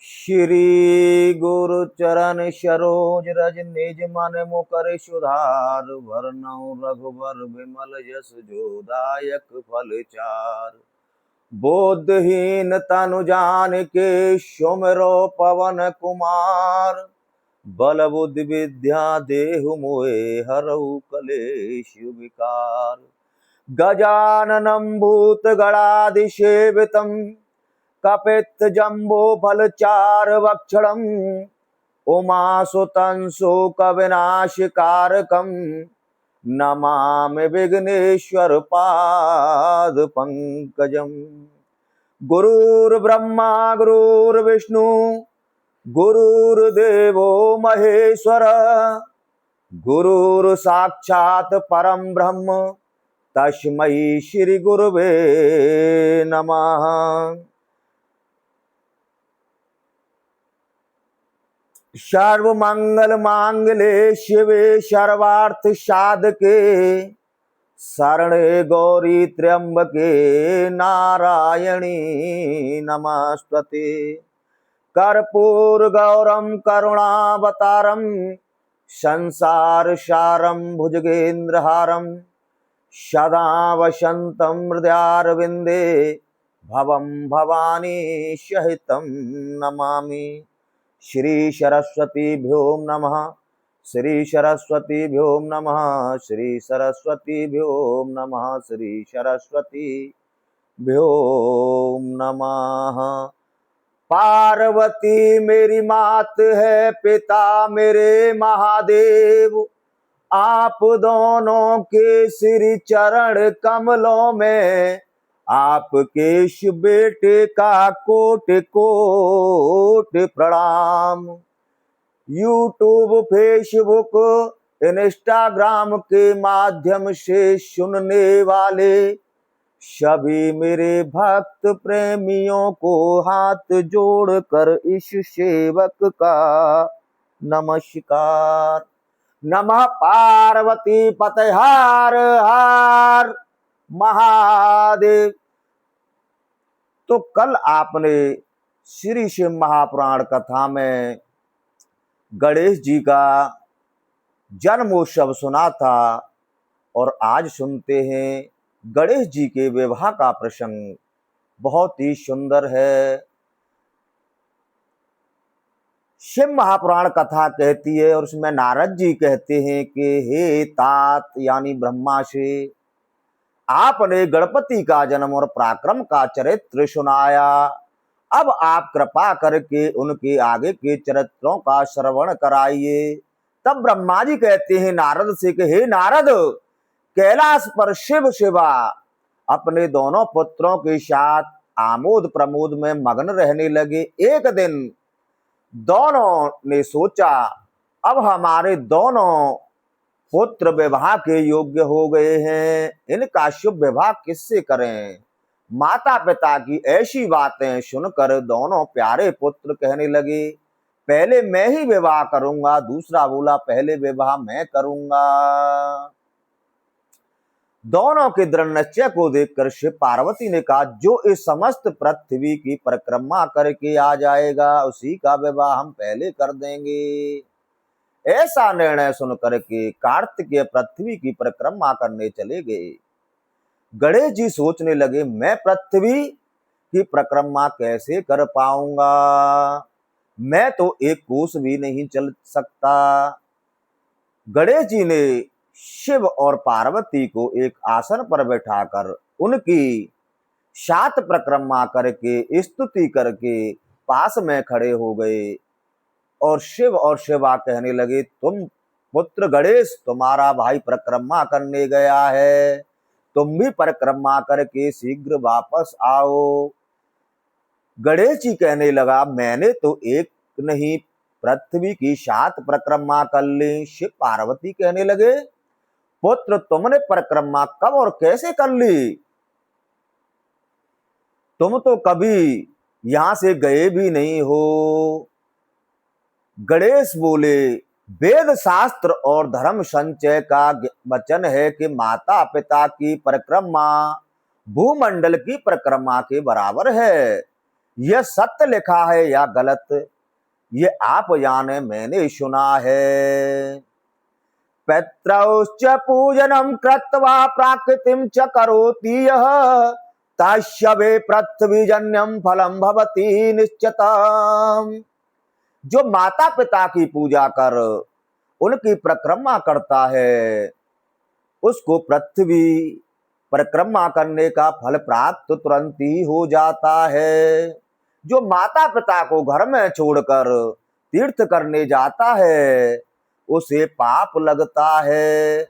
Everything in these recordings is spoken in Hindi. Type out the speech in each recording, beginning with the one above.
श्री गुरु चरण सरोज रज निज मन मुकर सुधार वरनौ रघुवर विमल यस जोदायक फल चार। बोधहीन तनु जान के सुमिरो पवन कुमार बल बुद्धि विद्या देहु मोहे हरऊ कलेश विकार। गजाननं भूत गणाधि सेवितं कपित जम्बो फलचार वक्षणं उमासुतं शोकविनाशकारकं नमामि विघ्नेश्वर पाद पंकजं। गुरुर्ब्रह्मा गुरुर्विष्णु गुरुर्देवो महेश्वर गुरुर् साक्षात् परम ब्रह्म तस्मै श्री गुरुवे नमः। सर्वमंगल मांगल्ये शिवे सर्वार्थ साधके शरणे गौरी त्र्यंबके नारायणी नमस्तुते। कर्पूर गौरम करुणावतारम संसार सारम भुजगेन्द्रहारम सदा वसंतं हृदयारविंदे भवं भवानी सहितं नमामि। श्री सरस्वतीभ्यो नमः। श्री सरस्वतीभ्यो नमः। श्री सरस्वतीभ्यो नमः। श्री सरस्वतीभ्यो नमः। पार्वती मेरी मात है, पिता मेरे महादेव। आप दोनों के श्री चरण कमलों में आपके इस बेटे का कोट कोट प्रणाम। यूट्यूब फेसबुक इंस्टाग्राम के माध्यम से सुनने वाले सभी मेरे भक्त प्रेमियों को हाथ जोड़कर इस सेवक का नमस्कार। नमः पार्वती पते हर हर महादेव। तो कल आपने श्री शिव महापुराण कथा में गणेश जी का जन्मोत्सव सुना था और आज सुनते हैं गणेश जी के विवाह का प्रसंग। बहुत ही सुंदर है। शिव महापुराण कथा कहती है और उसमें नारद जी कहते हैं कि हे तात यानी ब्रह्मा से आपने गणपति का जन्म और पराक्रम का चरित्र सुनाया। अब आप कृपा करके उनके आगे के चरित्रों का श्रवण कराइए। तब ब्रह्मा जी कहते हैं नारद से कि हे नारद, कैलाश पर शिव शिवा अपने दोनों पुत्रों के साथ आमोद प्रमोद में मग्न रहने लगे। एक दिन दोनों ने सोचा अब हमारे दोनों पुत्र विवाह के योग्य हो गए हैं, इनका शुभ विवाह किससे करें। माता पिता की ऐसी बातें सुनकर दोनों प्यारे पुत्र कहने लगे पहले मैं ही विवाह करूंगा। दूसरा बोला पहले विवाह मैं करूंगा। दोनों के दृढ़ निश्चय को देखकर शिव पार्वती ने कहा जो इस समस्त पृथ्वी की परिक्रमा करके आ जाएगा उसी का विवाह हम पहले कर देंगे। ऐसा निर्णय सुनकर के कार्तिकेय पृथ्वी की परिक्रमा करने चले गए। गणेश जी सोचने लगे मैं पृथ्वी की परिक्रमा कैसे कर पाऊंगा, मैं तो एक कोस भी नहीं चल सकता। गणेश जी ने शिव और पार्वती को एक आसन पर बैठाकर उनकी 7 परिक्रमा करके स्तुति करके पास में खड़े हो गए और शिव और शिवा कहने लगे तुम पुत्र गणेश तुम्हारा भाई परिक्रमा करने गया है, तुम भी परिक्रमा करके शीघ्र वापस आओ। गणेश जी कहने लगा मैंने तो एक नहीं पृथ्वी की 7 परिक्रमा कर ली। शिव पार्वती कहने लगे पुत्र तुमने परिक्रमा कब और कैसे कर ली, तुम तो कभी यहां से गए भी नहीं हो। गणेश बोले वेद शास्त्र और धर्म संचय का वचन है कि माता पिता की परिक्रमा भूमंडल की परिक्रमा के बराबर है। यह सत्य लिखा है या गलत, ये आप जाने, मैंने सुना है। पितरौश्च पूजनं कृत्वा प्राकृतिं च करोति यः, तस्य वे पृथ्वीजन्यं फलं भवति निश्चितम्। जो माता पिता की पूजा कर उनकी परिक्रमा करता है, उसको पृथ्वी परिक्रमा करने का फल प्राप्त तुरंत ही हो जाता है। जो माता पिता को घर में छोड़कर तीर्थ करने जाता है, उसे पाप लगता है।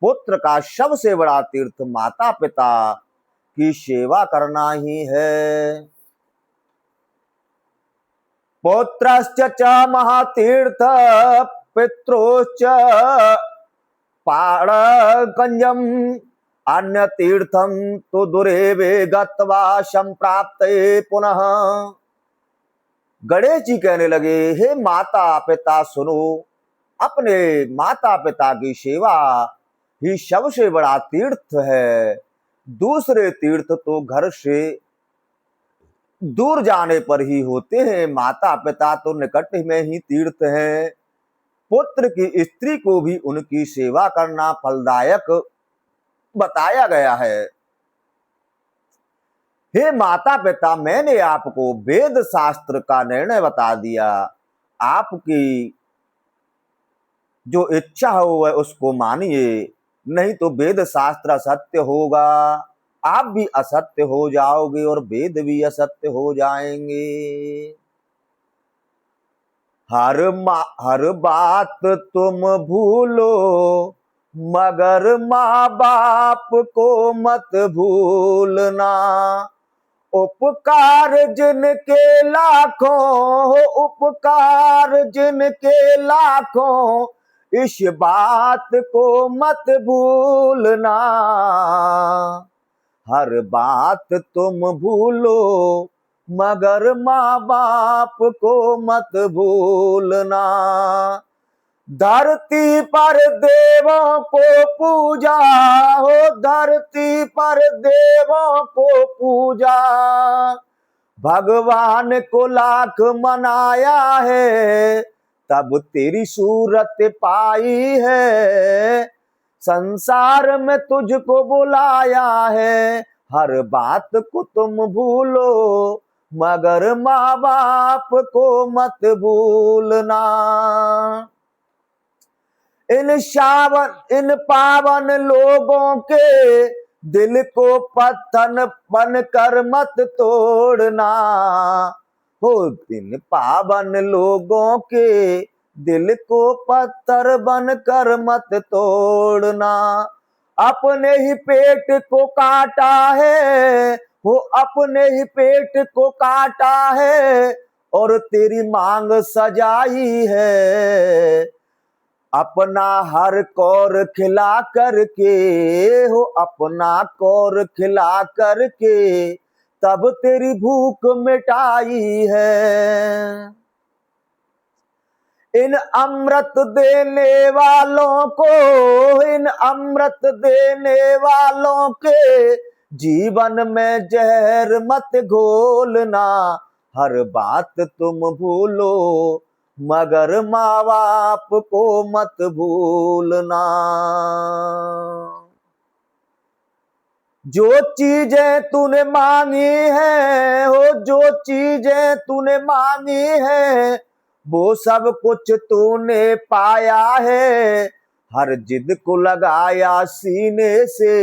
पुत्र का सबसे बड़ा तीर्थ माता पिता की सेवा करना ही है। पुत्रश्च च महातीर्थ पित्रोश्च पाणकंजम अन्य तीर्थम तो दुरेवे गत्वा संप्राप्ते पुनः। गणेश जी कहने लगे, हे माता पिता सुनो, अपने माता पिता की सेवा ही सबसे बड़ा तीर्थ है। दूसरे तीर्थ तो घर से दूर जाने पर ही होते हैं, माता पिता तो निकट में ही तीर्थ हैं। पुत्र की स्त्री को भी उनकी सेवा करना फलदायक बताया गया है। हे माता पिता, मैंने आपको वेद शास्त्र का निर्णय बता दिया। आपकी जो इच्छा हो वह उसको मानिए, नहीं तो वेद शास्त्र असत्य होगा, आप भी असत्य हो जाओगे और वेद भी असत्य हो जाएंगे। हर बात तुम भूलो मगर माँ बाप को मत भूलना। उपकार जिनके लाखों, उपकार जिनके लाखों, इस बात को मत भूलना। हर बात तुम भूलो मगर माँ बाप को मत भूलना। धरती पर देवों को पूजा हो, धरती पर देवों को पूजा, भगवान को लाख मनाया है, तब तेरी सूरत पाई है। संसार में तुझको बुलाया है, हर बात को तुम भूलो मगर माँ बाप को मत भूलना। इन पावन लोगों के दिल को पत्थर बनकर मत तोड़ना। हो इन पावन लोगों के दिल को पत्थर बनकर मत तोड़ना। अपने ही पेट को काटा है, वो अपने ही पेट को काटा है और तेरी मांग सजाई है। अपना हर कौर खिला करके हो, अपना कौर खिला करके तब तेरी भूख मिटाई है। इन अमृत देने वालों को, इन अमृत देने वालों के जीवन में जहर मत घोलना। हर बात तुम भूलो मगर माँ बाप को मत भूलना। जो चीजें तूने मांगी है, हो जो चीजें तूने मांगी है, वो सब कुछ तूने पाया है। हर जिद को लगाया सीने से,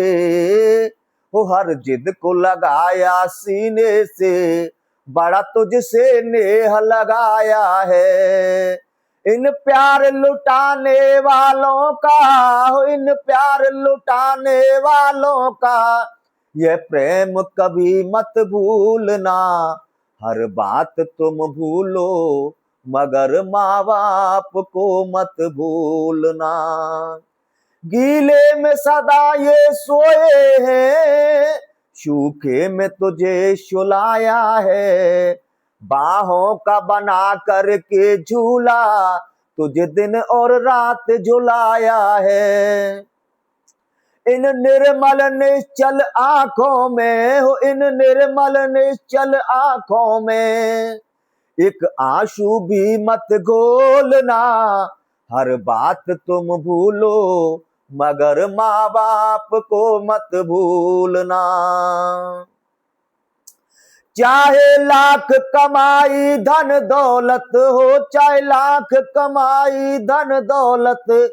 हो हर जिद को लगाया सीने से, बड़ा तुझसे नेह लगाया है। इन प्यार लुटाने वालों का, इन प्यार लुटाने वालों का यह प्रेम कभी मत भूलना। हर बात तुम भूलो मगर माँ बाप को मत भूलना। गीले में सदा ये सोए हैं, सूखे में तुझे सुलाया है। बाहों का बना करके झूला तुझे दिन और रात झुलाया है। इन निर्मल निश्चल आंखों में हो, इन निर्मल निश्चल आंखों में एक आंसू भी मत घोलना, हर बात तुम भूलो मगर माँ बाप को मत भूलना। चाहे लाख कमाई धन दौलत हो, चाहे लाख कमाई धन दौलत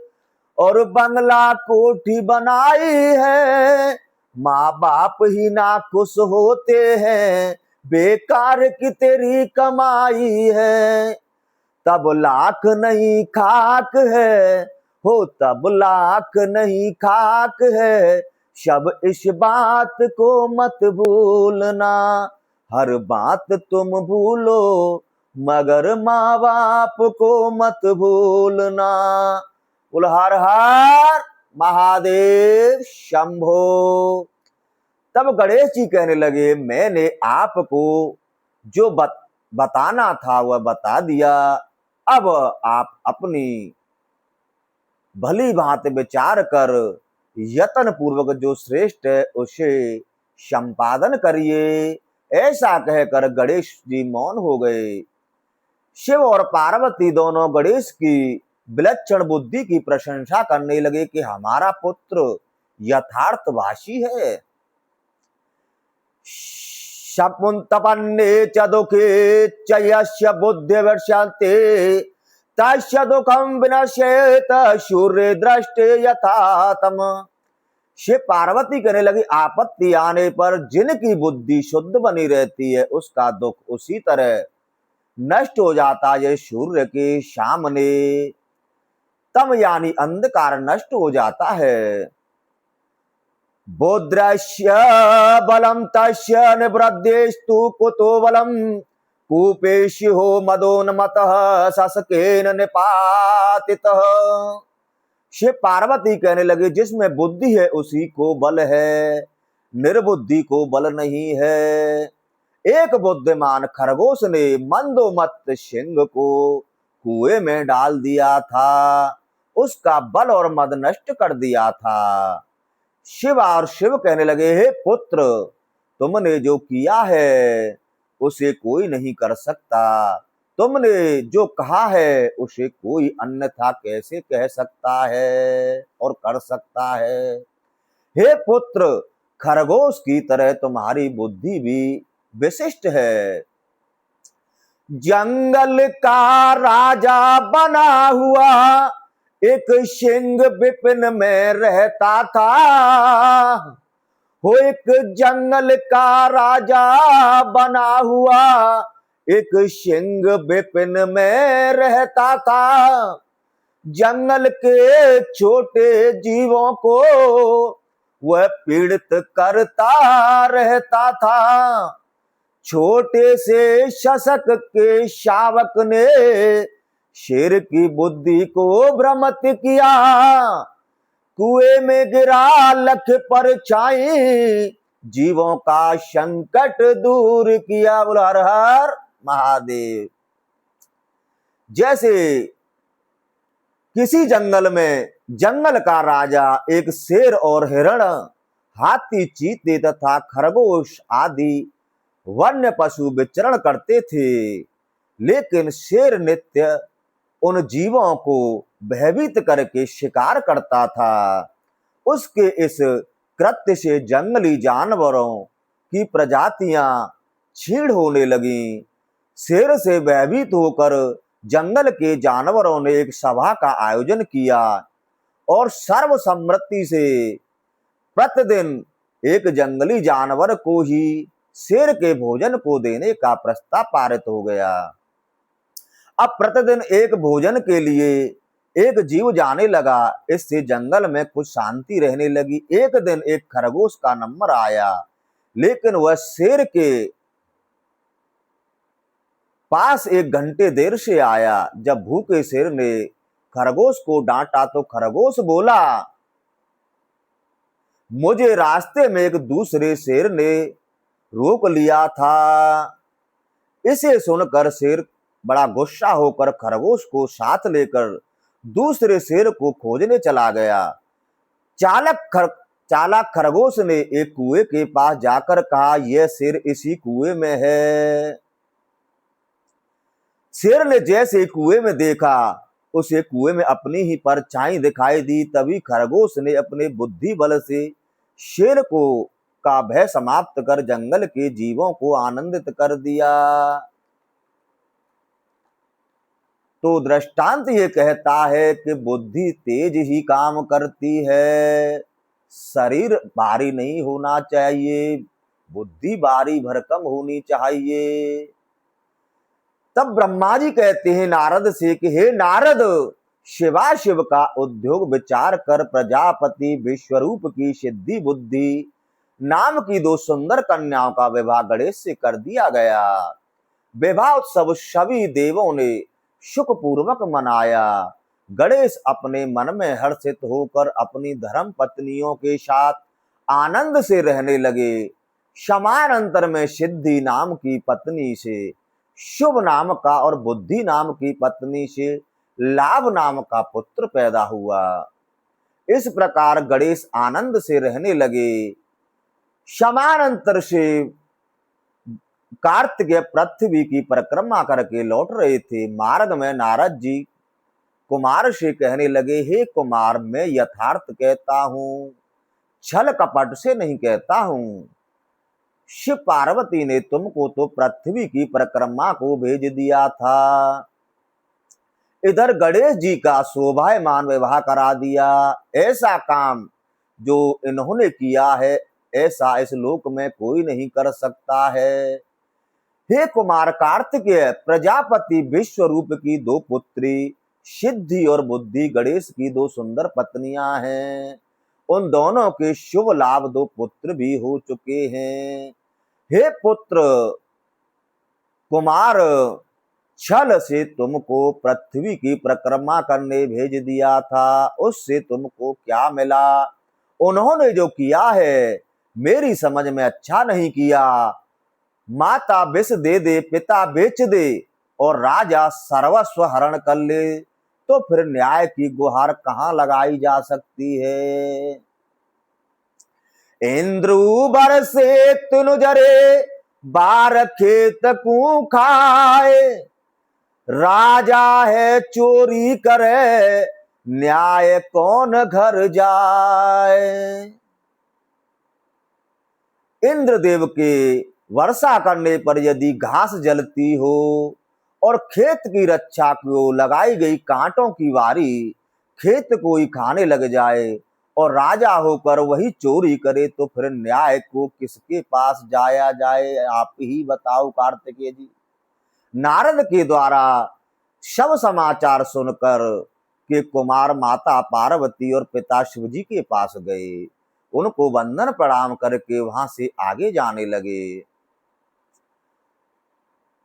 और बंगला कोठी बनाई है, माँ बाप ही ना खुश होते हैं, बेकार की तेरी कमाई है। तब लाख नहीं खाक है हो, तब लाख नहीं खाक है, शब इस बात को मत भूलना, हर बात तुम भूलो मगर माँ बाप को मत भूलना। बोल हर हर महादेव शंभो। तब गणेश जी कहने लगे, मैंने आपको जो बताना था वह बता दिया, अब आप अपनी भली भांति विचार कर यत्न पूर्वक जो श्रेष्ठ है उसे संपादन करिए। ऐसा कहकर गणेश जी मौन हो गए। शिव और पार्वती दोनों गणेश की विलक्षण बुद्धि की प्रशंसा करने लगे कि हमारा पुत्र यथार्थभाषी है। शपुन्तपन्ने च दुखे च यस्य बुद्धिर्वर्षन्ते तस्य दुःखं विनश्येत सूर्य दृष्टे यथा तम। शिव पार्वती कहने लगी, आपत्ति आने पर जिनकी बुद्धि शुद्ध बनी रहती है उसका दुख उसी तरह नष्ट हो जाता है सूर्य के सामने। तम यानी अंधकार नष्ट हो जाता है। बोद्रस्य बलम तस्य निवृद्धेस्तु कुतो बलम कूपेशि हो मदोन्मतः ससकेन निपातितः। शिव पार्वती कहने लगे, जिसमें बुद्धि है उसी को बल है, निर्बुद्धि को बल नहीं है। एक बुद्धिमान खरगोश ने मंदोमत सिंह को कुएं में डाल दिया था, उसका बल और मद नष्ट कर दिया था। शिव कहने लगे, हे पुत्र, तुमने जो किया है उसे कोई नहीं कर सकता, तुमने जो कहा है उसे कोई अन्यथा कैसे कह सकता है और कर सकता है। हे पुत्र, खरगोश की तरह तुम्हारी बुद्धि भी विशिष्ट है। जंगल का राजा बना हुआ एक सिंह विपिन में रहता था हो, एक जंगल का राजा बना हुआ एक सिंह विपिन में रहता था। जंगल के छोटे जीवों को वह पीड़ित करता रहता था। छोटे से शशक के शावक ने शेर की बुद्धि को भ्रमित किया, कुएं में गिरा लख पर छाई, जीवों का संकट दूर किया। बोल हर हर महादेव। जैसे किसी जंगल में जंगल का राजा एक शेर और हिरण, हाथी, चीते तथा खरगोश आदि वन्य पशु विचरण करते थे, लेकिन शेर नित्य उन जीवों को भयभीत करके शिकार करता था। उसके इस कृत्य से जंगली जानवरों की प्रजातियां छीण होने लगी। शेर से भयभीत होकर जंगल के जानवरों ने एक सभा का आयोजन किया और सर्वसम्मति से प्रतिदिन एक जंगली जानवर को ही शेर के भोजन को देने का प्रस्ताव पारित हो गया। अब प्रतिदिन एक भोजन के लिए एक जीव जाने लगा, इससे जंगल में कुछ शांति रहने लगी। एक दिन एक खरगोश का नंबर आया, लेकिन वह शेर के पास 1 घंटे देर से आया। जब भूखे शेर ने खरगोश को डांटा तो खरगोश बोला, मुझे रास्ते में एक दूसरे शेर ने रोक लिया था। इसे सुनकर शेर बड़ा गुस्सा होकर खरगोश को साथ लेकर दूसरे शेर को खोजने चला गया। चालक चालाक खरगोश ने एक कुएं के पास जाकर कहा, यह शेर इसी कुएं में है। शेर ने जैसे कुएं में देखा, उसे कुएं में अपनी ही परछाई दिखाई दी। तभी खरगोश ने अपने बुद्धि बल से शेर को का भय समाप्त कर जंगल के जीवों को आनंदित कर दिया। तो दृष्टांत ये कहता है कि बुद्धि तेज ही काम करती है, शरीर भारी नहीं होना चाहिए, बुद्धि भारी भरकम होनी चाहिए। तब ब्रह्मा जी कहते हैं नारद से कि हे नारद, शिवा शिव का उद्योग विचार कर प्रजापति विश्वरूप की सिद्धि बुद्धि नाम की दो सुंदर कन्याओं का विवाह गणेश से कर दिया गया। विवाह उत्सव सभी देवों ने सुख पूर्वक मनाया। गणेश अपने मन में हर्षित होकर अपनी धर्म पत्नियों के साथ आनंद से रहने लगे। समानांतर में सिद्धि नाम की पत्नी से शुभ नाम का और बुद्धि नाम की पत्नी से लाभ नाम का पुत्र पैदा हुआ। इस प्रकार गणेश आनंद से रहने लगे। समानांतर से कार्तिकेय पृथ्वी की परिक्रमा करके लौट रहे थे। मार्ग में नारद जी कुमार से कहने लगे, हे कुमार, मैं यथार्थ कहता हूं, छल कपट से नहीं कहता हूं। शिव पार्वती ने तुमको तो पृथ्वी की परिक्रमा को भेज दिया था, इधर गणेश जी का शोभायमान विवाह करा दिया। ऐसा काम जो इन्होंने किया है, ऐसा इस लोक में कोई नहीं कर सकता है। हे कुमार, कार्तिकेय प्रजापति विश्वरूप की दो पुत्री सिद्धि और बुद्धि गणेश की दो सुंदर पत्नियां हैं। उन दोनों के शुभ लाभ दो पुत्र भी हो चुके हैं। हे पुत्र कुमार, छल से तुमको पृथ्वी की परिक्रमा करने भेज दिया था, उससे तुमको क्या मिला? उन्होंने जो किया है मेरी समझ में अच्छा नहीं किया। माता विष दे दे, पिता बेच दे और राजा सर्वस्व हरण कर ले, तो फिर न्याय की गुहार कहां लगाई जा सकती है? इंद्रू बरसे तुनु जरे, बार खेत कू खाए, राजा है चोरी करे, न्याय कौन घर जाए। इंद्रदेव के वर्षा करने पर यदि घास जलती हो और खेत की रक्षा को लगाई गई कांटों की वारी खेत को ही खाने लग जाए और राजा होकर वही चोरी करे, तो फिर न्याय को किसके पास जाया जाए? आप ही बताओ कार्तिकेय जी। नारद के द्वारा शव समाचार सुनकर के कुमार माता पार्वती और पिता शिवजी के पास गए। उनको वंदन प्रणाम करके वहां से आगे जाने लगे।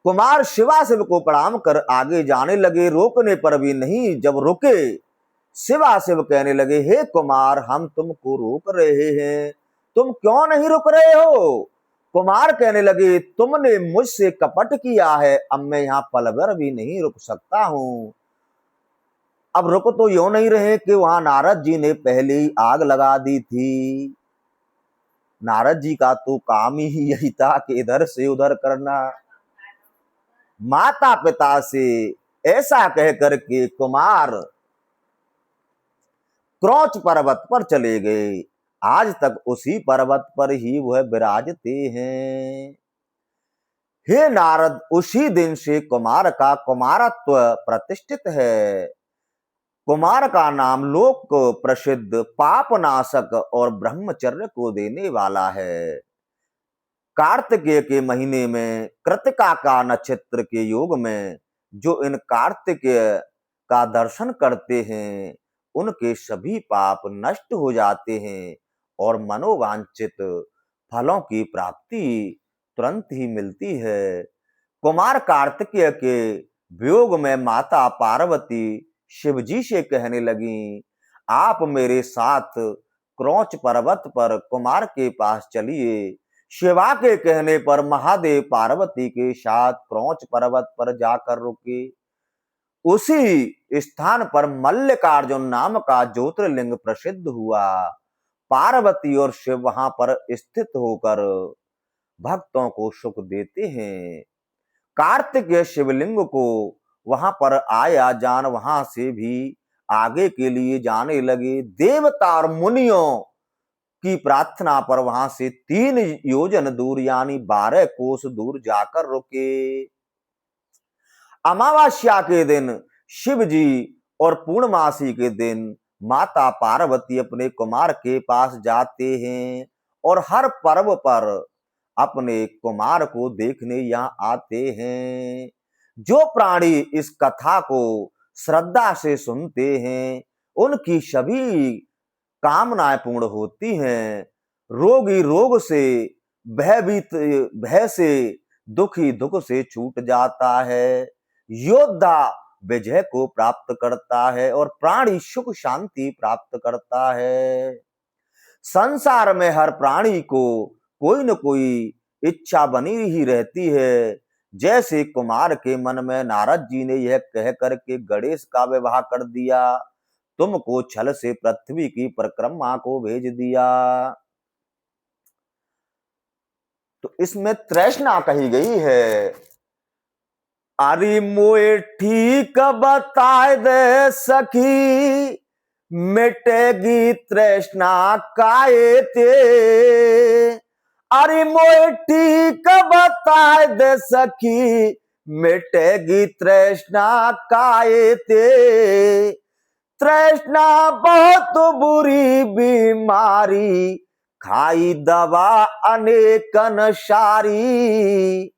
कुमार शिवाशिव को प्रणाम कर आगे जाने लगे। रोकने पर भी नहीं। जब रुके, शिवाशिव कहने लगे, हे कुमार, हम तुमको रोक रहे हैं, तुम क्यों नहीं रुक रहे हो? कुमार कहने लगे, तुमने मुझसे कपट किया है, अब मैं यहाँ पल भर भी नहीं रुक सकता हूँ। अब रुक तो यूं नहीं रहे कि वहां नारद जी ने पहले ही आग लगा दी थी। नारद जी का तो काम ही यही था कि इधर से उधर करना। माता पिता से ऐसा कह करके कुमार क्रौच पर्वत पर चले गए। आज तक उसी पर्वत पर ही वह विराजते हैं। हे नारद, उसी दिन से कुमार का कुमारत्व प्रतिष्ठित है। कुमार का नाम लोक प्रसिद्ध पापनाशक और ब्रह्मचर्य को देने वाला है। कार्तिकेय के महीने में कृतिका का नक्षत्र के योग में जो इन कार्तिकेय का दर्शन करते हैं, उनके सभी पाप नष्ट हो जाते हैं और मनोवांछित फलों की प्राप्ति तुरंत ही मिलती है। कुमार कार्तिकेय के वियोग में माता पार्वती शिवजी से कहने लगी, आप मेरे साथ क्रौच पर्वत पर कुमार के पास चलिए। शिवा के कहने पर महादेव पार्वती के साथ क्रौच पर्वत पर जाकर रुके। उसी स्थान पर मल्लिकार्जुन नाम का ज्योतिर्लिंग प्रसिद्ध हुआ। पार्वती और शिव वहां पर स्थित होकर भक्तों को सुख देते हैं। कार्तिकेय शिवलिंग को वहां पर आया जान वहां से भी आगे के लिए जाने लगे। देवता और मुनियों की प्रार्थना पर वहां से 3 योजन दूर यानी 12 कोस दूर जाकर रुके। अमावस्या के दिन शिव जी और पूर्णमासी के दिन माता पार्वती अपने कुमार के पास जाते हैं और हर पर्व पर अपने कुमार को देखने यहाँ आते हैं। जो प्राणी इस कथा को श्रद्धा से सुनते हैं उनकी सभी कामनाएं पूर्ण होती हैं। रोगी रोग से, भयभीत भय से, दुखी दुख से छूट जाता है। योद्धा विजय को प्राप्त करता है और प्राणी सुख शांति प्राप्त करता है। संसार में हर प्राणी को कोई न कोई इच्छा बनी ही रहती है। जैसे कुमार के मन में नारद जी ने यह कह करके गणेश का विवाह कर दिया, तुमको छल से पृथ्वी की परिक्रमा को भेज दिया। तो इसमें तृष्णा कही गई है। अरे मोए ठीक बताए दे सखी, मिटेगी तृष्णा काहे ते। अरे मोए ठीक बताए दे सखी, मिटेगी तृष्णा काहे ते। तृष्णा बहुत बुरी बीमारी, खाई दवा अनेकन सारी।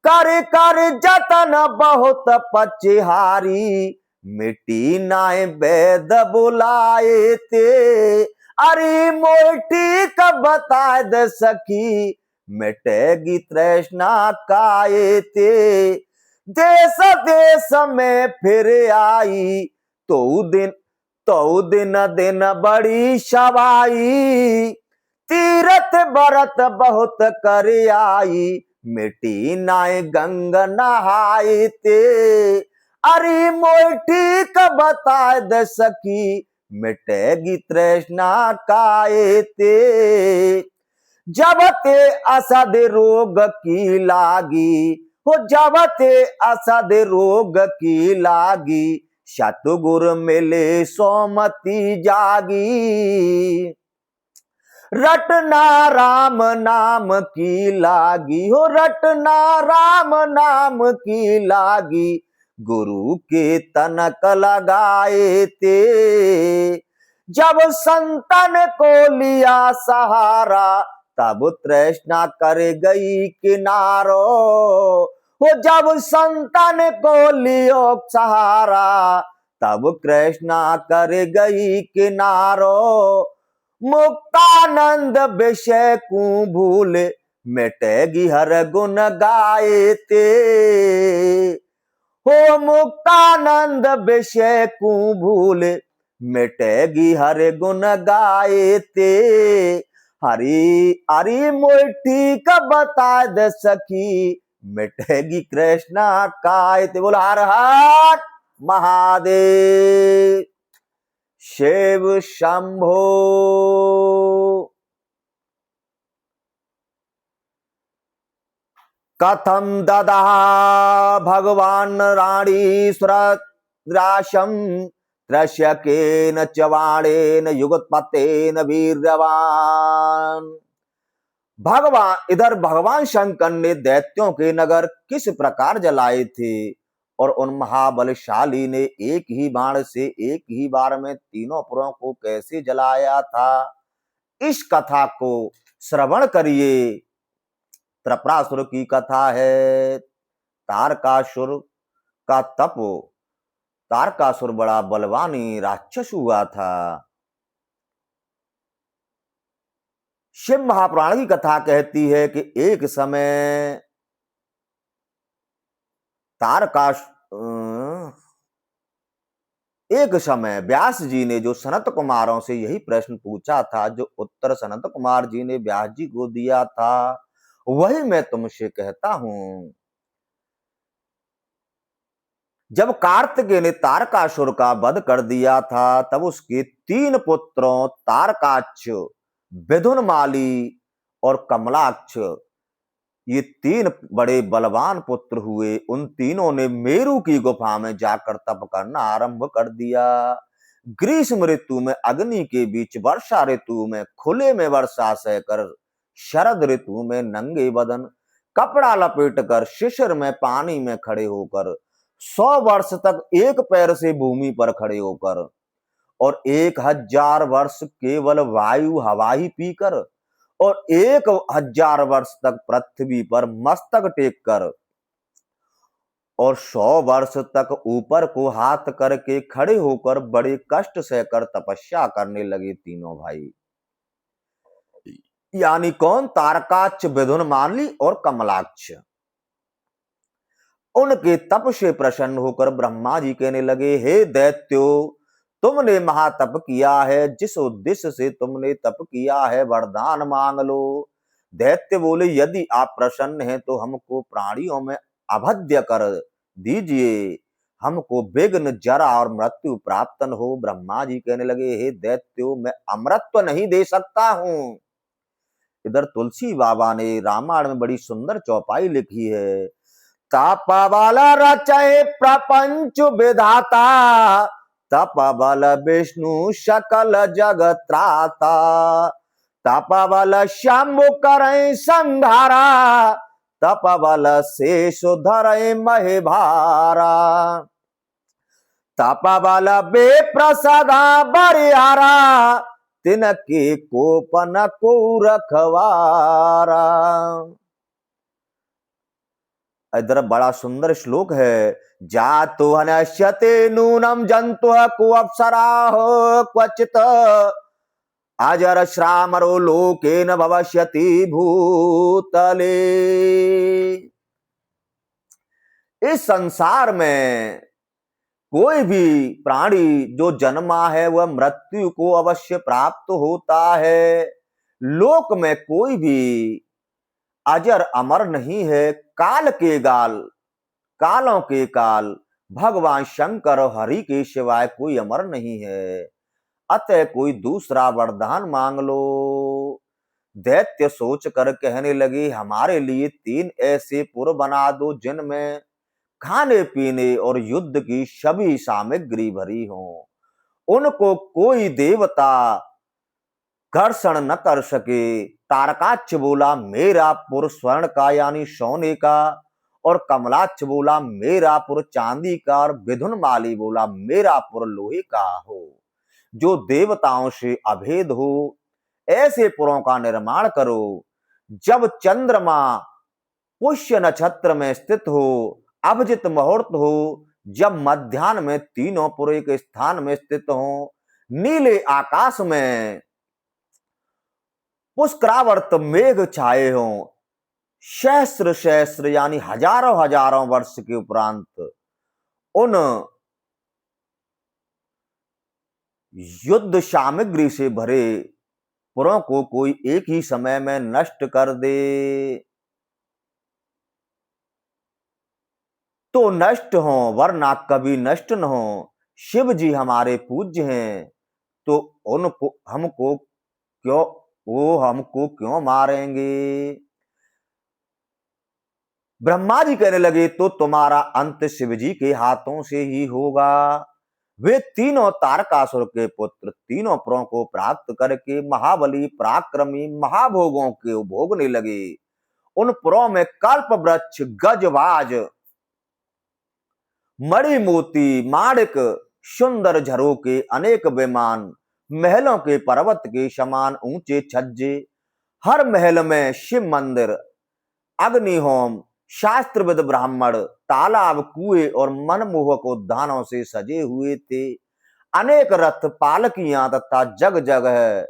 कर कर जतन बहुत पचिहारी, मिट्टी नाय वेद बुलाए ते। अरे मोटी का बता दे सखी, मिटेगी तृष्णा काहे ते। देश देश में फिर आई, तो दिन दिन बड़ी सवाई। तीरथ बरत बहुत कर आई, मिट्टी नाय गंग नहाए ते। अरे मोटी का बता दे सखी, मिटेगी तृष्णा काहे ते। जब ते असद रोग की लागी, हो जब ते असद रोग की लागी, सतगुर मिले सोमती जागी। रटना राम नाम की लागी, हो रटना राम नाम की लागी। गुरु के तनक लगाए ते। जब संतन को लिया सहारा, तब तृष्णा कर गई किनारो। हो जब संतन को लियो सहारा, तब तृष्णा कर गई किनारो। मुक्तानंद विषय को भूल, मिटेगी हर गुण गाए ते। हो मुक्तानंद विषय को भूल, मिटेगी हर गुण गाए ते। हरी हरी मोटी का बता दे सखी, मिटेगी कृष्णा काहे ते। बोला हर हर महादेव। शिव शंभो। कथम ददा भगवान राणी सुरद्राशम, त्रस्यकेन चवाणेन युगपतेन वीर्यवान। भगवान इधर भगवान शंकर ने दैत्यों के नगर किस प्रकार जलाए थे और उन महाबलशाली ने एक ही बाण से एक ही बार में तीनों पुरों को कैसे जलाया था, इस कथा को श्रवण करिए। त्रिपुरासुर की कथा है। तारकासुर का तप। तारकासुर बड़ा बलवानी राक्षस हुआ था। शिव महापुराण की कथा कहती है कि एक समय व्यास जी ने जो सनत कुमारों से यही प्रश्न पूछा था, जो उत्तर सनत कुमार जी ने व्यास जी को दिया था, वही मैं तुमसे कहता हूं। जब कार्तिकेय ने तारकासुर का वध कर दिया था, तब उसके 3 पुत्रों तारकाक्ष, विधुनमाली और कमलाक्ष, ये तीन बड़े बलवान पुत्र हुए। उन तीनों ने मेरु की गुफा में जाकर तप करना आरंभ कर दिया। ग्रीष्म ऋतु में अग्नि के बीच, वर्षा ऋतु में खुले में वर्षा सहकर, शरद ऋतु में नंगे बदन कपड़ा लपेट कर, शिशिर में पानी में खड़े होकर, 100 वर्ष तक एक पैर से भूमि पर खड़े होकर, और 1000 वर्ष केवल वायु हवा ही पीकर, और 1000 वर्ष तक पृथ्वी पर मस्तक टेक कर, और 100 वर्ष तक ऊपर को हाथ करके खड़े होकर बड़े कष्ट सहकर तपस्या करने लगे तीनों भाई। यानी कौन? तारकाक्ष, विधुनमाली और कमलाक्ष। उनके तप से प्रसन्न होकर ब्रह्मा जी कहने लगे, हे दैत्यो, तुमने महातप किया है, जिस उद्देश्य से तुमने तप किया है वरदान मांग लो। दैत्य बोले, यदि आप प्रसन्न हैं तो हमको प्राणियों में अभद्य कर दीजिए, हमको विघ्न, जरा और मृत्यु प्राप्त न हो। ब्रह्मा जी कहने लगे, हे दैत्यो, मैं अमृत नहीं दे सकता हूं। इधर तुलसी बाबा ने रामायण में बड़ी सुंदर चौपाई लिखी है। तप बल रचय प्रपंच विधाता, तप बल विष्णु सकल जगत त्राता, तप बल शंभु करय संहारा, तप बल शेष धरय महे भारा, तप बल बेप्रसदा बरियारा, तिनके कोपन को रखवारा। इधर बड़ा सुंदर श्लोक है। जातु हनश्यते नूनम जंतु को अप्सराः क्वचित, अजर श्रामरो लोकेन भविष्यति भूतले। इस संसार में कोई भी प्राणी जो जन्मा है वह मृत्यु को अवश्य प्राप्त होता है। लोक में कोई भी अजर अमर नहीं है। काल के गाल, कालों के काल भगवान शंकर और हरि के सिवाय कोई अमर नहीं है। अतः कोई दूसरा वरदान मांग लो। दैत्य सोच कर कहने लगे, हमारे लिए 3 ऐसे पुर बना दो जिनमें खाने पीने और युद्ध की सभी सामग्री भरी हो, उनको कोई देवता घर्षण न कर सके। तारकाक्ष बोला, मेरा पुर स्वर्ण का यानी सोने का, और कमलाक्ष बोला, मेरा पुर चांदी का, और विधुनमाली बोला, मेरा पुर लोहे का हो, जो देवताओं से अभेद हो। ऐसे पुरों का निर्माण करो। जब चंद्रमा पुष्य नक्षत्र में स्थित हो, अभिजित मुहूर्त हो, जब मध्याह्न में तीनों पुर एक स्थान में स्थित हो, नीले आकाश में पुष्करावर्त मेघ छाए हों, सहस्र सहस्र यानी हजारों हजारों वर्ष के उपरांत उन युद्ध सामग्री से भरे पुरों को कोई एक ही समय में नष्ट कर दे, तो नष्ट हो, वरना कभी नष्ट न हो। शिव जी हमारे पूज्य हैं, तो उनको हमको क्यों मारेंगे? ब्रह्मा जी कहने लगे, तो तुम्हारा अंत शिव जी के हाथों से ही होगा। वे तीनों तारकासुर के पुत्र तीनों पुरों को प्राप्त करके महाबली पराक्रमी महाभोगों के भोगने लगे। उन पुरों में कल्प वृक्ष, गजवाज, मणि मोती, माणिक, सुंदर झरोके, अनेक विमान, महलों के पर्वत के समान ऊंचे छज्जे, हर महल में शिव मंदिर, अग्निहोम, शास्त्रविद ब्राह्मण, तालाब, कुएं और मनमोहक उद्यानों से सजे हुए थे। अनेक रथ, पालकियां तथा जग जगह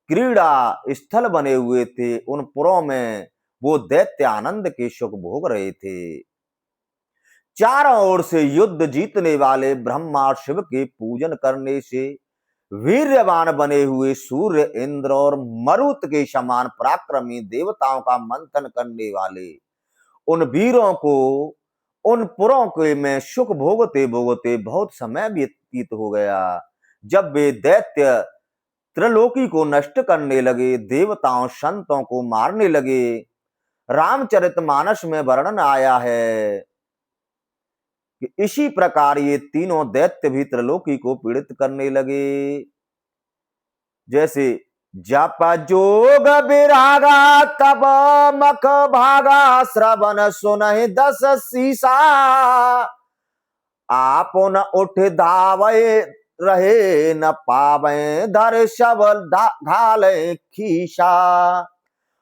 क्रीड़ा स्थल बने हुए थे। उन पुरों में वो दैत्य आनंद के सुख भोग रहे थे। चारों ओर से युद्ध जीतने वाले ब्रह्मा और शिव के पूजन करने से वीर्यवान बने हुए सूर्य, इंद्र और मरुत के समान पराक्रमी देवताओं का मंथन करने वाले उन वीरों को उन पुरों के में सुख भोगते भोगते बहुत समय व्यतीत हो गया। जब वे दैत्य त्रिलोकी को नष्ट करने लगे, देवताओं संतों को मारने लगे। रामचरितमानस में वर्णन आया है कि इसी प्रकार ये तीनों दैत्य भी त्रिलोकी को पीड़ित करने लगे। जैसे जप जोग विरागा तब मख भागा, श्रवण सुनहि दस सीसा, आप न उठ धावे रहे न पावे, धर शबल घाले खीसा।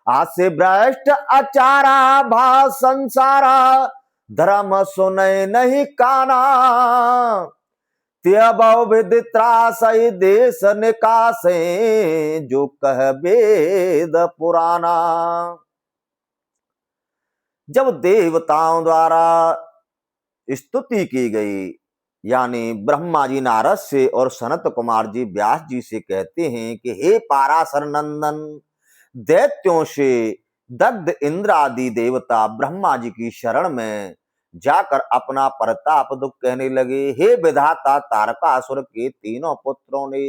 आसे भ्रष्ट अचारा भा संसारा, धर्म सुने नहीं काना, त्यबौ विद त्रासई देश निकासे, जो कह वेद पुराना। जब देवताओं द्वारा स्तुति की गई, यानी ब्रह्मा जी नारद से और सनत कुमार जी व्यास जी से कहते हैं कि हे पाराशर नंदन, दैत्यों से दग्ध इंद्र आदि देवता ब्रह्मा जी की शरण में जाकर अपना प्रताप दुख कहने लगे। हे विधाता, तारकासुर के तीनों पुत्रों ने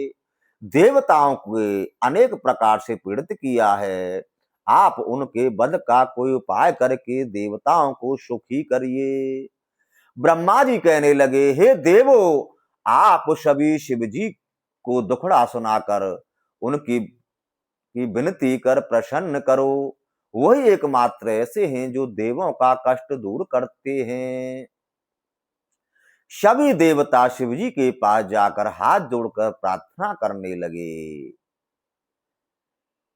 देवताओं को अनेक प्रकार से पीड़ित किया है, आप उनके वध का कोई उपाय करके देवताओं को सुखी करिए। ब्रह्मा जी कहने लगे, हे देवो, आप सभी शिव जी को दुखड़ा सुनाकर उनकी विनती कर प्रसन्न करो। वही एकमात्र ऐसे हैं जो देवों का कष्ट दूर करते हैं। सभी देवता शिव जी के पास जाकर हाथ जोड़कर प्रार्थना करने लगे।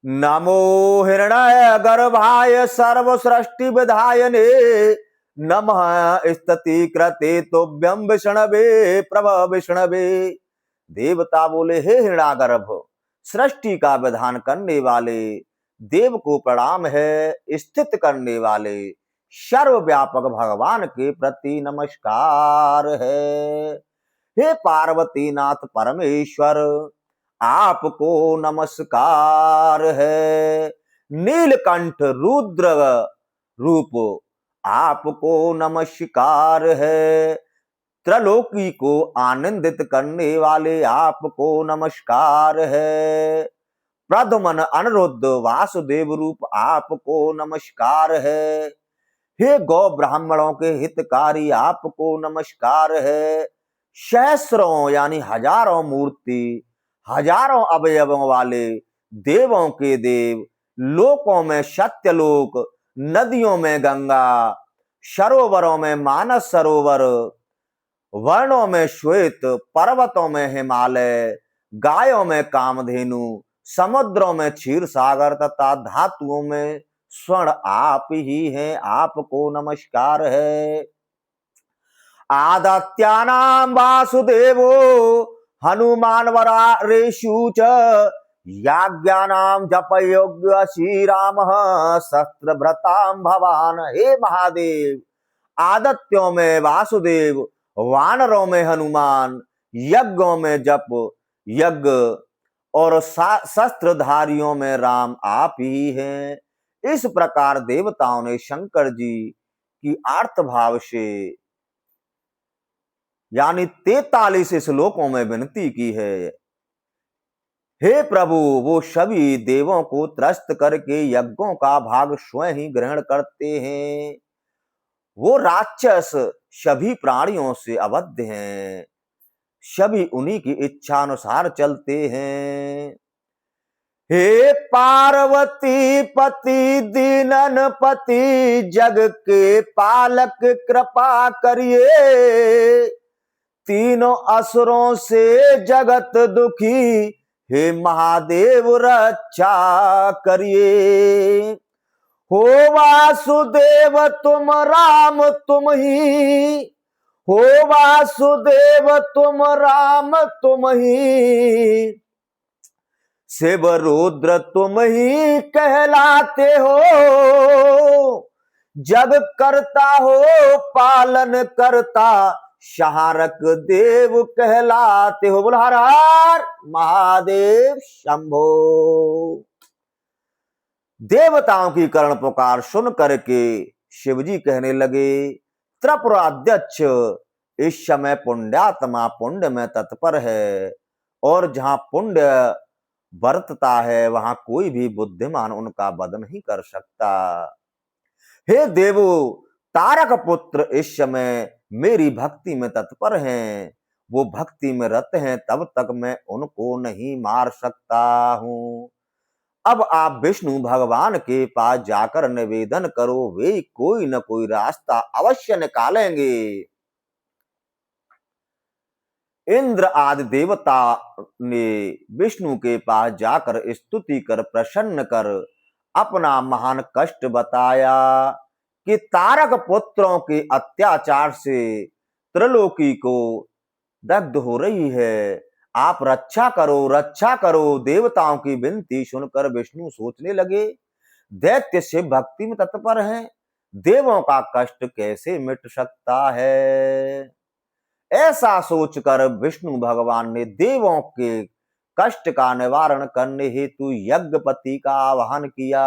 नमो हिरण्य गर्भाय सर्व सृष्टि विधायने, नमः स्तति कृते तुभ्यं विष्णवे प्रभ विष्णवे। देवता बोले, हे हिरण्यागर्भ, सृष्टि का विधान करने वाले देव को प्रणाम है। स्थित करने वाले सर्वव्यापक भगवान के प्रति नमस्कार है। हे पार्वती नाथ परमेश्वर, आपको नमस्कार है। नीलकंठ रुद्र रूप, आपको नमस्कार है। त्रिलोकी को आनंदित करने वाले आपको नमस्कार है। प्रद्युम्न अनिरुद्ध वासुदेव रूप, आपको नमस्कार है। हे गौ ब्राह्मणों के हितकारी, आपको नमस्कार है। सहस्रों यानी हजारों मूर्ति, हजारों अवयवों वाले देवों के देव, लोकों में सत्यलोक, नदियों में गंगा, सरोवरों में मानस सरोवर, वर्णों में श्वेत, पर्वतों में हिमालय, गायों में कामधेनु, समुद्रों में क्षीर सागर तथा धातुओं में स्वर्ण आप ही हैं, आपको नमस्कार है। आदित्यानां वासुदेवो हनुमान वरारेषु च, याज्ञानां जपयोग्य श्री रामः शस्त्रभृतां भवान। हे महादेव, आदित्यों में वासुदेव, वानरों में हनुमान, यज्ञों में जप यज्ञ और शस्त्रधारियों में राम आप ही हैं। इस प्रकार देवताओं ने शंकर जी की आर्त भाव से यानी 43 श्लोकों में विनती की है। हे प्रभु, वो सभी देवों को त्रस्त करके यज्ञों का भाग स्वयं ही ग्रहण करते हैं। वो राक्षस सभी प्राणियों से अवध्य हैं, सभी उन्हीं की इच्छा अनुसार चलते हैं। हे पार्वती पति दीनन पति, जग के पालक कृपा करिए, तीनों असुरों से जगत दुखी, हे महादेव रक्षा करिए। हो वासुदेव तुम राम तुम ही, हो वासुदेव तुम राम तुम ही, शिव रुद्र तुम ही कहलाते हो, जग करता हो पालन करता, शारक देव कहलाते हो। बोल हर हर महादेव शंभो। देवताओं की कर्ण पुकार सुन करके शिवजी कहने लगे, त्रिपुराध्यक्ष इस समय पुण्यात्मा पुण्य में तत्पर है, और जहां पुण्य बरतता है, वहां कोई भी बुद्धिमान उनका वध नहीं कर सकता। हे देवो, तारक पुत्र इस समय मेरी भक्ति में तत्पर हैं, वो भक्ति में रत हैं, तब तक मैं उनको नहीं मार सकता हूं। अब आप विष्णु भगवान के पास जाकर निवेदन करो, वे कोई न कोई रास्ता अवश्य निकालेंगे। इंद्र आदि देवता ने विष्णु के पास जाकर स्तुति कर प्रसन्न कर अपना महान कष्ट बताया कि तारक पुत्रों के अत्याचार से त्रिलोकी को दग्ध हो रही है, आप रक्षा करो, रक्षा करो। देवताओं की विनती सुनकर विष्णु सोचने लगे, दैत्य शिव भक्ति में तत्पर हैं, देवों का कष्ट कैसे मिट सकता है। ऐसा सोचकर विष्णु भगवान ने देवों के कष्ट का निवारण करने हेतु यज्ञपति का आह्वान किया।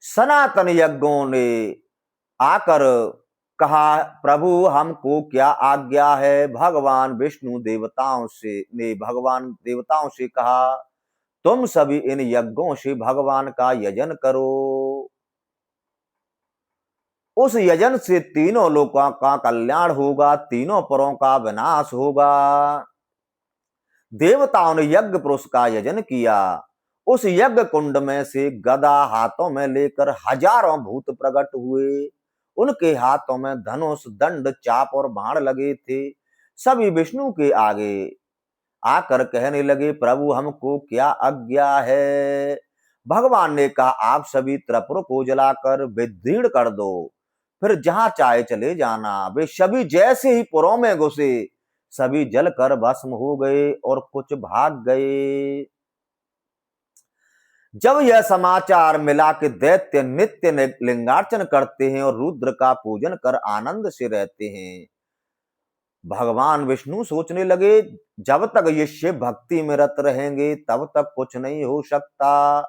सनातन यज्ञों ने आकर कहा, प्रभु हमको क्या आज्ञा है। भगवान देवताओं से कहा, तुम सभी इन यज्ञों से भगवान का यजन करो, उस यजन से तीनों लोकों का कल्याण होगा, तीनों परों का विनाश होगा। देवताओं ने यज्ञ पुरुष का यजन किया। उस यज्ञ कुंड में से गदा हाथों में लेकर हजारों भूत प्रकट हुए। उनके हाथों में धनुष, दंड, चाप और बाण लगे थे। सभी विष्णु के आगे आकर कहने लगे, प्रभु हमको क्या आज्ञा है। भगवान ने कहा, आप सभी त्रिपुर को जलाकर विदीर्ण कर दो, फिर जहां चाहे चले जाना। वे सभी जैसे ही पुरों में घुसे, सभी जलकर भस्म हो गए और कुछ भाग गए। जब यह समाचार मिला कि दैत्य नित्य लिंगार्चन करते हैं और रुद्र का पूजन कर आनंद से रहते हैं, भगवान विष्णु सोचने लगे, जब तक ये शिव भक्ति में रत रहेंगे तब तक कुछ नहीं हो सकता।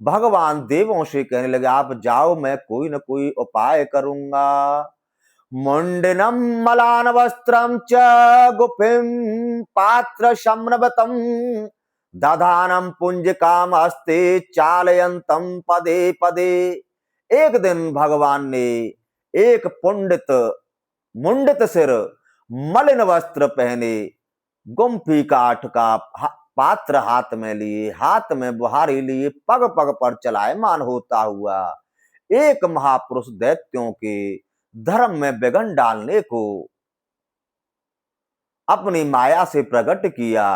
भगवान देवों से कहने लगे, आप जाओ, मैं कोई न कोई उपाय करूंगा। मुंडिनम मलान वस्त्रम च गुफिम पात्र शम्रवतम दधानम पुंज काम हस्ते चालयंतम पदे पदे। एक दिन भगवान ने एक मुंडित सिर, मलिन वस्त्र पहने, गुम्फी काठ का पात्र हाथ में लिए, हाथ में बुहारी लिए, पग पग पर चलायमान होता हुआ एक महापुरुष दैत्यों के धर्म में विघ्न डालने को अपनी माया से प्रकट किया।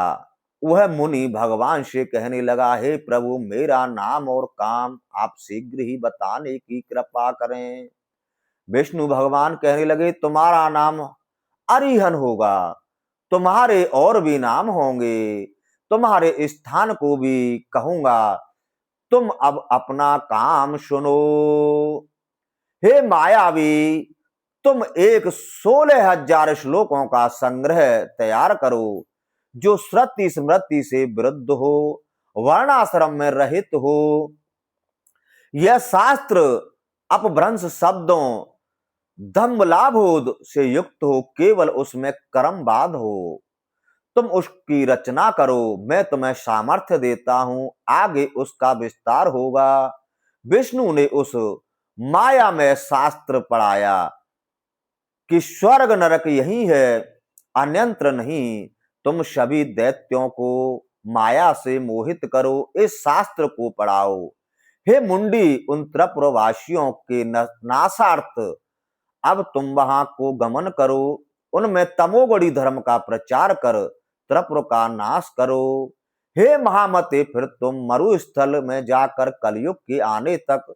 वह मुनि भगवान से कहने लगा, हे प्रभु, मेरा नाम और काम आप शीघ्र ही बताने की कृपा करें। विष्णु भगवान कहने लगे, तुम्हारा नाम अरिहन होगा, तुम्हारे और भी नाम होंगे, तुम्हारे स्थान को भी कहूंगा, तुम अब अपना काम सुनो। हे मायावी, तुम एक 16,000 श्लोकों का संग्रह तैयार करो, जो श्रुति स्मृति से विरुद्ध हो, वर्णाश्रम में रहित हो, यह शास्त्र अपभ्रंश शब्दों, धम्म लाभोद से युक्त हो, केवल उसमें कर्मवाद हो। तुम उसकी रचना करो, मैं तुम्हें सामर्थ्य देता हूं, आगे उसका विस्तार होगा। विष्णु ने उस माया में शास्त्र पढ़ाया कि स्वर्ग नरक यही है, अन्यंत्र नहीं। तुम सभी दैत्यों को माया से मोहित करो, इस शास्त्र को पढ़ाओ। हे मुंडी, उन त्रिपुरवासियों के नाशार्थ अब तुम वहां को गमन करो, उनमें तमोगुणी धर्म का प्रचार कर त्रिपुर का नाश करो। हे महामते, फिर तुम मरुस्थल में जाकर कलयुग के आने तक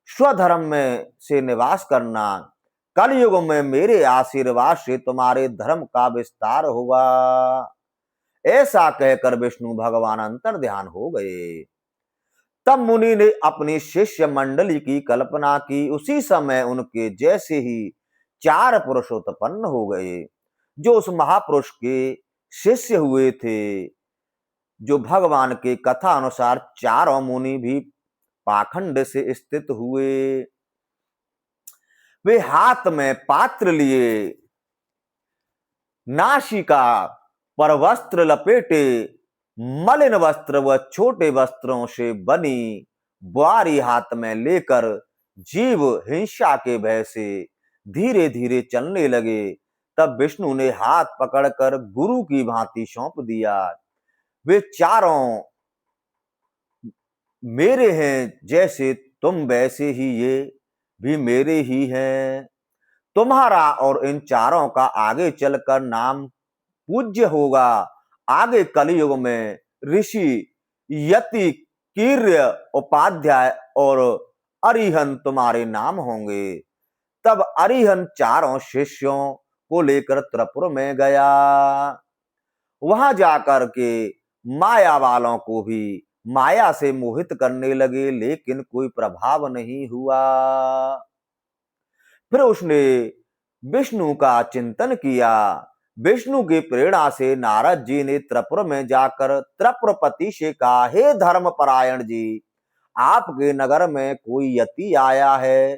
स्वधर्म में से निवास करना। कलयुग में मेरे आशीर्वाद से तुम्हारे धर्म का विस्तार होगा। ऐसा कहकर विष्णु भगवान अंतर ध्यान हो गए। तब मुनि ने अपनी शिष्य मंडली की कल्पना की। उसी समय उनके जैसे ही 4 पुरुष उत्पन्न हो गए, जो उस महापुरुष के शिष्य हुए थे। जो भगवान के कथा अनुसार 4 मुनि भी पाखंड से स्थित हुए। वे हाथ में पात्र लिए, नासिका पर वस्त्र लपेटे, मलिन वस्त्र व छोटे वस्त्रों से बनी बुआरी हाथ में लेकर जीव हिंसा के भय से धीरे धीरे चलने लगे। तब विष्णु ने हाथ पकड़कर गुरु की भांति सौंप दिया। वे चारों मेरे हैं, जैसे तुम वैसे ही ये भी मेरे ही हैं। तुम्हारा और इन चारों का आगे चलकर नाम पूज्य होगा। आगे कलयुग में ऋषि, यति, कीर्य, उपाध्याय और अरिहन तुम्हारे नाम होंगे। तब अरिहन चारों शिष्यों को लेकर त्रिपुर में गया। वहां जाकर के माया वालों को भी माया से मोहित करने लगे, लेकिन कोई प्रभाव नहीं हुआ। फिर उसने विष्णु का चिंतन किया। विष्णु की प्रेरणा से नारद जी ने त्रिपुर में जाकर त्रिपुरपति से कहा, हे धर्मपरायण जी, आपके नगर में कोई यति आया है।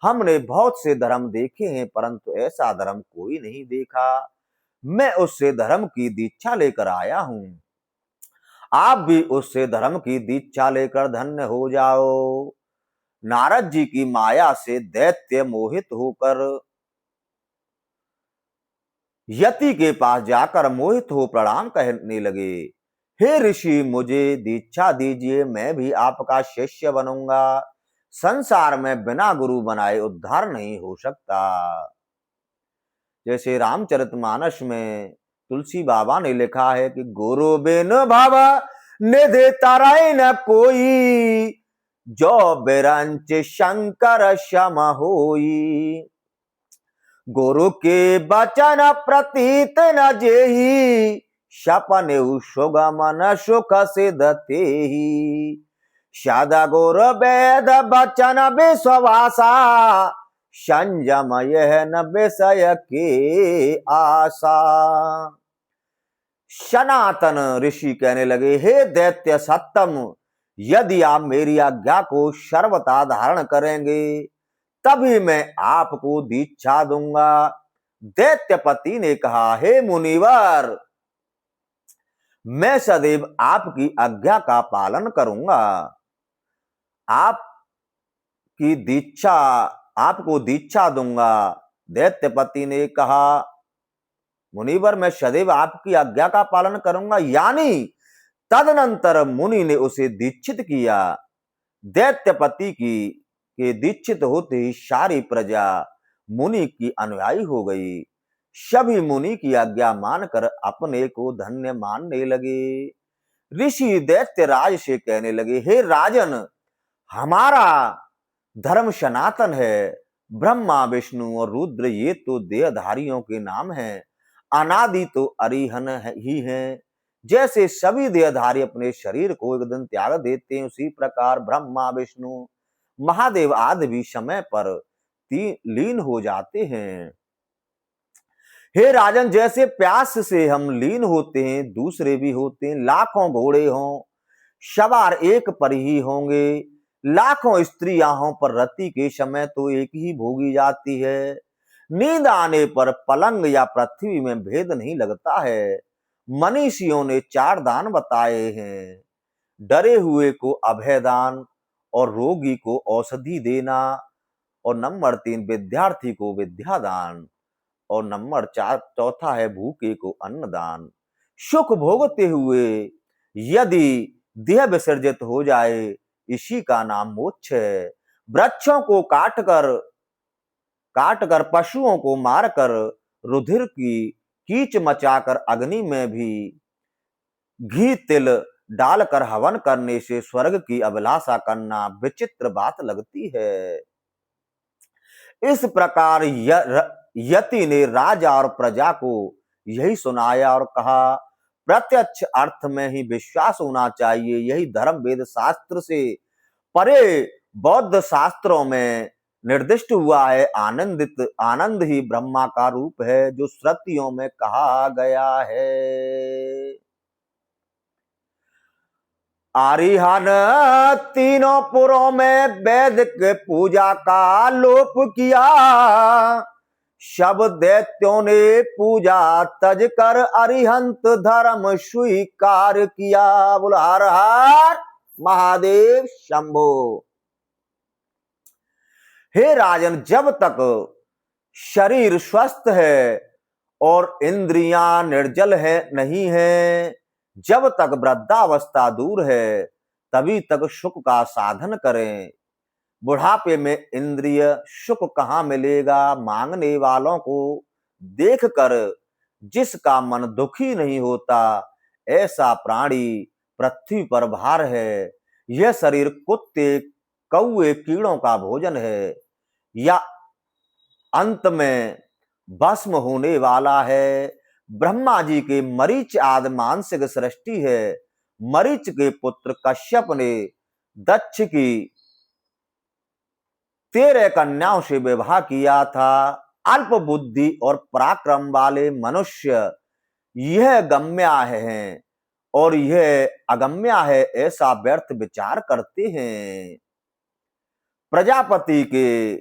हमने बहुत से धर्म देखे हैं, परंतु ऐसा धर्म कोई नहीं देखा। मैं उससे धर्म की दीक्षा लेकर आया हूं। आप भी उससे धर्म की दीक्षा लेकर धन्य हो जाओ। नारद जी की माया से दैत्य मोहित होकर यति के पास जाकर मोहित हो प्रणाम कहने लगे। हे ऋषि, मुझे दीक्षा दीजिए, मैं भी आपका शिष्य बनूंगा। संसार में बिना गुरु बनाए उद्धार नहीं हो सकता। जैसे रामचरितमानस में तुलसी बाबा ने लिखा है कि गुरु बिन भव निधि तरई न कोई, जो बिरंच शंकर सम होई। गुरु के बचन प्रतीत न जेहि, सपने सुगम न सुख सिद्ध तेहि। सदा गुरु वेद बचन विश्वासा, संयम यह न विषय के आशा। सनातन ऋषि कहने लगे, हे दैत्य सत्तम, यदि आप मेरी आज्ञा को सर्वथा धारण करेंगे तभी मैं आपको दीक्षा दूंगा। दैत्यपति ने कहा, हे मुनिवर, मैं सदैव आपकी आज्ञा का पालन करूंगा। आपको दीक्षा दूंगा। दैत्यपति ने कहा, मुनिवर, मैं सदैव आपकी आज्ञा का पालन करूंगा। यानी तदनंतर मुनि ने उसे दीक्षित किया। दैत्यपति के दीक्षित होते ही सारी प्रजा मुनि की अनुयायी हो गई। सभी मुनि की आज्ञा मानकर अपने को धन्य मानने लगे। ऋषि दैत्यराज से कहने लगे, हे राजन, हमारा धर्म सनातन है। ब्रह्मा, विष्णु और रुद्र ये तो देहधारियों के नाम हैं। अनादि तो अरिहन ही हैं। जैसे सभी देहधारी अपने शरीर को एक दिन त्याग देते हैं, उसी प्रकार ब्रह्मा, विष्णु, महादेव आदि भी समय पर लीन हो जाते हैं। हे राजन, जैसे प्यास से हम लीन होते हैं, दूसरे भी होते हैं। लाखों घोड़े हों, सवार एक पर ही होंगे। लाखों स्त्रियां हों, पर रति के समय तो एक ही भोगी जाती है। नींद आने पर पलंग या पृथ्वी में भेद नहीं लगता है। मनीषियों ने 4 दान बताए हैं। डरे हुए को अभय दान, और रोगी को औषधि देना, और नंबर 3 विद्यार्थी को विद्या दान, और नंबर 4 चौथा है भूखे को अन्न दान। सुख भोगते हुए यदि देह विसर्जित हो जाए, इसी का नाम मोक्ष है। वृक्षों को काटकर पशुओं को मारकर रुधिर की कीच मचाकर अग्नि में भी घी तिल डालकर हवन करने से स्वर्ग की अभिलाषा करना विचित्र बात लगती है। इस प्रकार यति ने राजा और प्रजा को यही सुनाया और कहा, प्रत्यक्ष अर्थ में ही विश्वास होना चाहिए। यही धर्म वेद शास्त्र से परे बौद्ध शास्त्रों में निर्दिष्ट हुआ है। आनंद ही ब्रह्मा का रूप है, जो श्रुतियों में कहा गया है। आरिहन तीनों पुरों में वैद के पूजा का लोप किया। सब दैत्यों ने पूजा तज कर अरिहंत धर्म स्वीकार किया। बोल हर हर महादेव शंभो। हे राजन, जब तक शरीर स्वस्थ है और इंद्रियां निर्जल है नहीं है, जब तक वृद्धावस्था दूर है, तभी तक सुख का साधन करें। बुढ़ापे में इंद्रिय सुख कहाँ मिलेगा? मांगने वालों को देखकर जिसका मन दुखी नहीं होता, ऐसा प्राणी पृथ्वी पर भार है। यह शरीर कुत्ते कौए कीड़ों का भोजन है या अंत में भस्म होने वाला है। ब्रह्मा जी के मरीच आदि मानसिक सृष्टि है। मरीच के पुत्र कश्यप ने दक्ष की 13 कन्याओं से विवाह किया था। अल्प बुद्धि और पराक्रम वाले मनुष्य यह गम्य है और यह अगम्य है, ऐसा व्यर्थ विचार करते हैं। प्रजापति के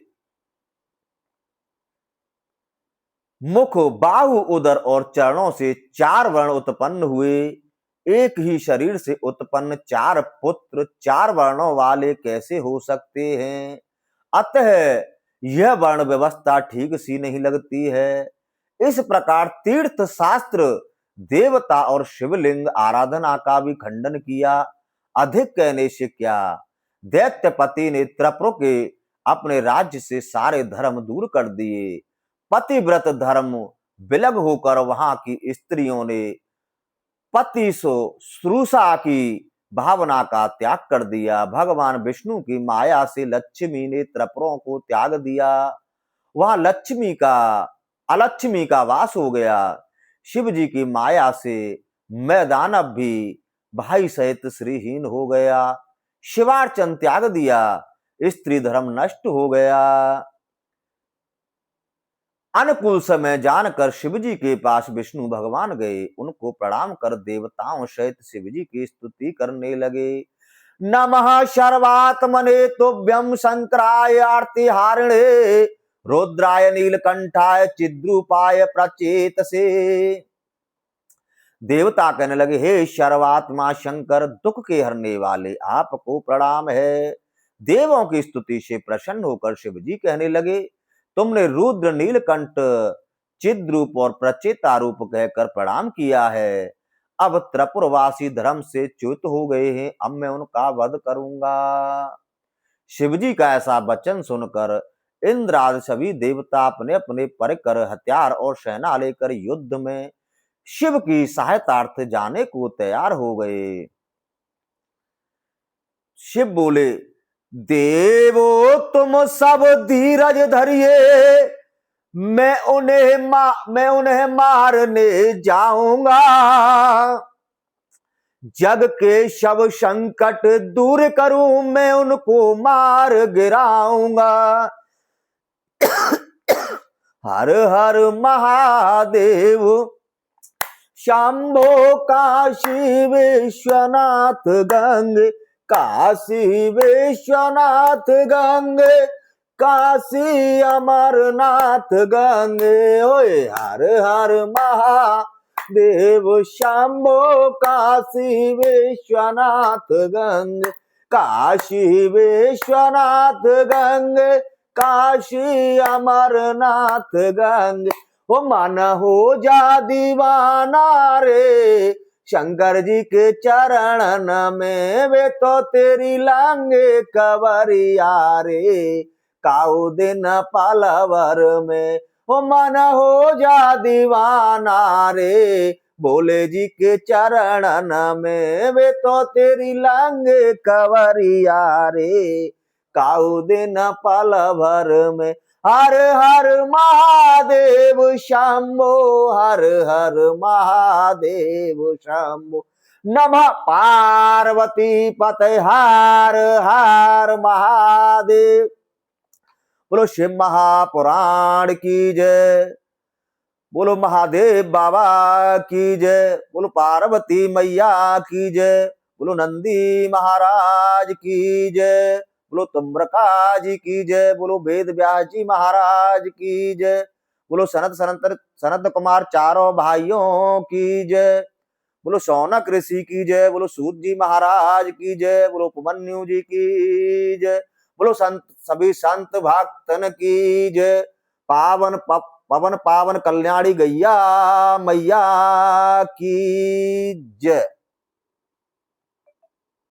मुख, बाहु, उदर और चरणों से 4 वर्ण उत्पन्न हुए। एक ही शरीर से उत्पन्न 4 पुत्र 4 वर्णों वाले कैसे हो सकते हैं? अतः यह वर्ण व्यवस्था ठीक सी नहीं लगती है। इस प्रकार तीर्थ शास्त्र देवता और शिवलिंग आराधना का भी खंडन किया। अधिक कहने से क्या, दैत्यपति ने त्रिपुर के अपने राज्य से सारे धर्म दूर कर दिए। पतिव्रत धर्म विलग होकर वहां की स्त्रियों ने पति शुश्रूषा की भावना का त्याग कर दिया। भगवान विष्णु की माया से लक्ष्मी ने त्रिपुरों को त्याग दिया। वहां लक्ष्मी का अलक्ष्मी का वास हो गया। शिव जी की माया से मैं दानव भी भाई सहित श्रीहीन हो गया। शिवार्चन त्याग दिया, स्त्री धर्म नष्ट हो गया। अनुकूल समय जानकर शिवजी के पास विष्णु भगवान गए। उनको प्रणाम कर देवताओं सहित शिवजी की स्तुति करने लगे। नमः सर्वात्मने तुभ्यं शंकराय आरती हारिणे रुद्राय नीलकंठाय चिद्रूपाय प्रचेतसे। देवता कहने लगे, हे सर्वात्मा शंकर, दुख के हरने वाले, आपको प्रणाम है। देवों की स्तुति से प्रसन्न होकर शिवजी कहने लगे, तुमने रुद्र, नीलकंठ, चिद्रूप और प्रचेता रूप कहकर प्रणाम किया है। अब त्रिपुरवासी धर्म से च्युत हो गए हैं, अब मैं उनका वध करूंगा। शिवजी का ऐसा वचन सुनकर इंद्र आदि सभी देवता अपने अपने परिकर, हथियार और सेना लेकर युद्ध में शिव की सहायतार्थ जाने को तैयार हो गए। शिव बोले, देवो तुम सब धीरज धरिए, मैं उन्हें मारने जाऊंगा। जग के सब संकट दूर करूं, मैं उनको मार गिराऊंगा। हर हर महादेव शंभो काशी विश्वनाथ गंगे, काशी विश्वनाथ गंगे, काशी अमरनाथ गंगे। ओए हर हर महादेव शंभो काशी विश्वनाथ गंगे, काशी विश्वनाथ गंगे, काशी अमरनाथ गंगे। ओ मन हो जा दीवाना रे शंकर जी के चरणन में, वे तो तेरी लांगे कवरिया रे काऊ दिन पलवर में। ओ मन हो जा दीवाना रे भोले जी के चरणन में, वे तो तेरी लांगे कवरिया रे काऊ दिन पलवर में। हर हर महादेव शंभो, हर हर महादेव शंभो। नमः पार्वती पते, हर हर महादेव। बोलो शिव महापुराण की जय, बोलो महादेव बाबा की जय, बोलो पार्वती मैया की जय, बोलो नंदी महाराज की जय, बोलो तुम्रका जी की जय, बोलो वेद व्यास जी महाराज की जय, बोलो सनत कुमार चारों भाइयों की जय। बोलो शौनक ऋषि की जय। बोलो सूत जी महाराज की जय। बोलो उपमन्यु जी की जय। बोलो संत सभी संत भक्तन की जय। पवन पावन कल्याणी गैया मैया की जय।